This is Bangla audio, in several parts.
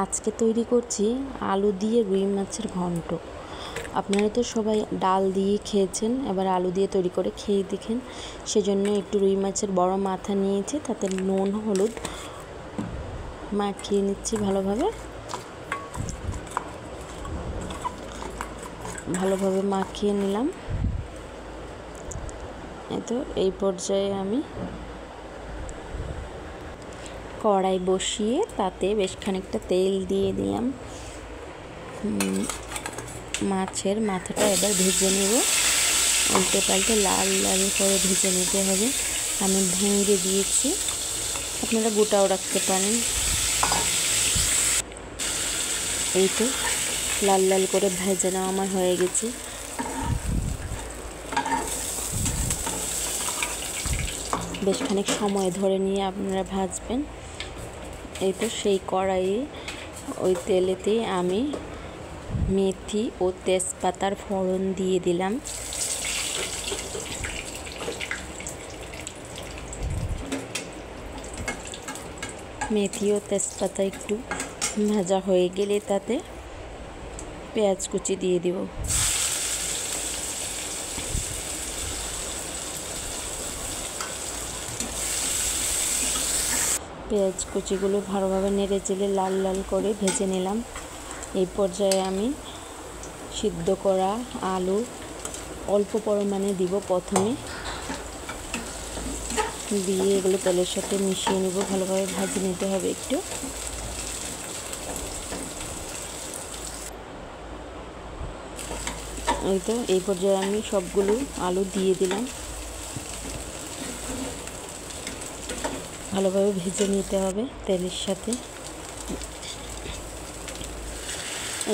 আজকে তৈরি করছি আলু দিয়ে রুই মাছের ঘন্ট। আপনারা তো সবাই ডাল দিয়ে খেয়েছেন, এবার আলু দিয়ে তৈরি করে খেয়ে দেখেন। সেজন্য একটু রুই মাছের বড় মাথা নিয়েছি, তাতে নুন হলুদ মাখিয়ে নিচ্ছি ভালোভাবে মাখিয়ে নিলাম। এই পর্যায়ে আমি কড়াই বসিয়ে তাতে বেশ খানিকটা তেল দিয়ে দিলাম। মাছের মাথাটা এবার ভেজে নেব, উল্টে পাল্টে লাল লাল করে ভেজে নিতে হবে। আমি ভেঙে দিয়েছি, আপনারা গোটাও রাখতে পারেন। এই তো লাল লাল করে ভেজে নেওয়া আমার হয়ে গেছে। বেশ খানিক সময় ধরে নিয়ে আপনারা ভাজবেন। এই তো সেই কড়াইয়ে ওই তেলেতেই আমি মেথি ও তেজপাতার ফোড়ন দিয়ে দিলাম। মেথি ও তেজপাতা একটু ভাজা হয়ে গেলে তাতে পেঁয়াজ কুচি দিয়ে দিব। পেঁয়াজ কুচিগুলো ভালোভাবে নেড়ে চেড়ে লাল লাল করে ভেজে নিলাম। এই পর্যায়ে আমি সিদ্ধ করা আলু অল্প পরিমাণে দিব। প্রথমে দিয়ে এগুলো তেলের সাথে মিশিয়ে নেব, ভালোভাবে ভাজে নিতে হবে একটু। এই পর্যায়ে আমি সবগুলো আলু দিয়ে দিলাম, ভালোভাবে ভেজে নিতে হবে তেলের সাথে।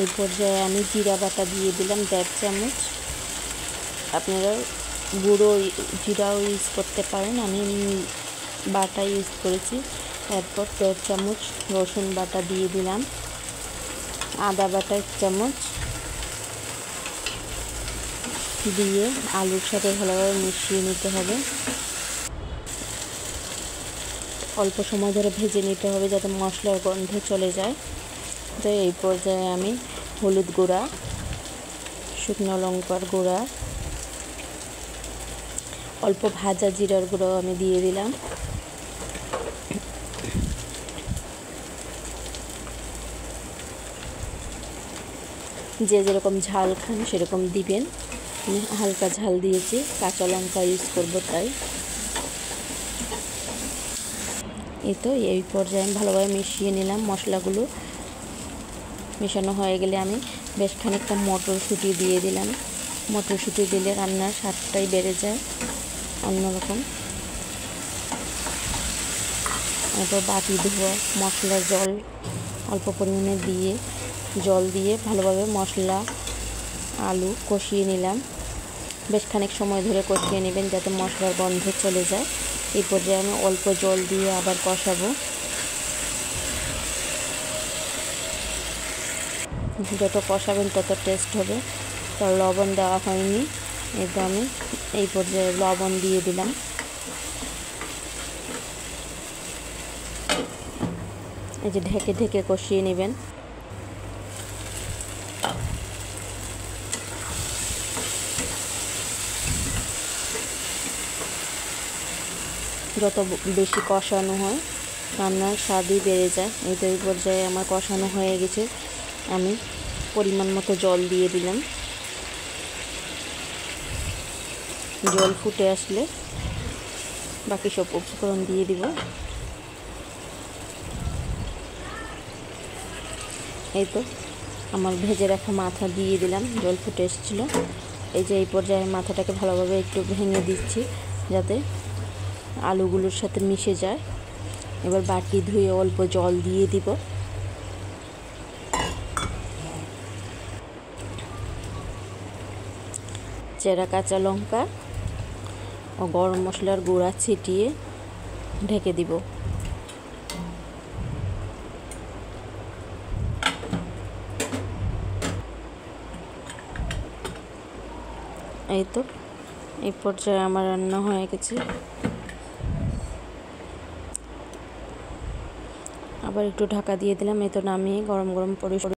এই পর্যায়ে আমি জিরা বাটা দিয়ে দিলাম 1.5 চামচ। আপনারা গুঁড়ো জিরাও ইউজ করতে পারেন, আমি বাটা ইউজ করেছি। এরপর 1.5 চামচ রসুন বাটা দিয়ে দিলাম, আদা বাটা 1 চামচ দিয়ে আলুর সাথে ভালোভাবে মিশিয়ে নিতে হবে। অল্প সময় ধরে ভেজে নিতে হবে যাতে মশলার গন্ধ চলে যায়। তো এই পর্যায়ে আমি হলুদ গুঁড়া, শুকনো লঙ্কার গুঁড়া, অল্প ভাজা জিরার গুঁড়ো আমি দিয়ে দিলাম। যে যেরকম ঝাল খান সেরকম দিবেন। আমি হালকা ঝাল দিয়েছি, কাঁচা লঙ্কা ইউজ করব তাই। এই পর্যায়ে আমি ভালোভাবে মিশিয়ে নিলাম। মশলাগুলো মেশানো হয়ে গেলে আমি বেশ খানিকটা মটরশুঁটি দিয়ে দিলাম। মটরশুঁটি দিলে রান্নার স্বাদটাই বেড়ে যায় অন্যরকম। এরপর বাটি ধোয়া মশলার জল অল্প পরিমাণে দিয়ে ভালোভাবে মশলা আলু কষিয়ে নিলাম। বেশ খানিক সময় ধরে কষিয়ে নেবেন যাতে মশলার গন্ধ চলে যায়। এই পর্যায়ে আমি অল্প জল দিয়ে আবার কষাবো। যত কষাবেন তত টেস্ট হবে। তো লবণ দেওয়া হয়নি, আমি এই পর্যায়ে লবণ দিয়ে দিলাম। এই যে ঢেকে ঢেকে কষিয়ে নেবেন। যত বেশি কষানো হয় রান্নার স্বাদই বেড়ে যায়। এই পর্যায়ে আমার কষানো হয়ে গেছে, আমি পরিমাণ মতো জল দিয়ে দিলাম। জল ফুটে আসলে বাকি সব উপকরণ দিয়ে দিব। এই তো আমার ভেজে রাখা মাথা দিয়ে দিলাম, জল ফুটে এসেছিলো। এই পর্যায়ে মাথাটাকে ভালোভাবে একটু ভেঙে দিচ্ছি যাতে আলুগুলোর সাথে মিশে যায়। এবার বাটি ধুয়ে অল্প জল দিয়ে দিব। চেরা কাঁচা লঙ্কা ও গরম মশলার গুঁড়া ছিটিয়ে ঢেকে দিব। এই পর্যায়ে আমার রান্না হয়ে গেছে। আবার একটু ঢাকা দিয়ে দিলাম। এই তো নামিয়ে গরম গরম পরিবেশন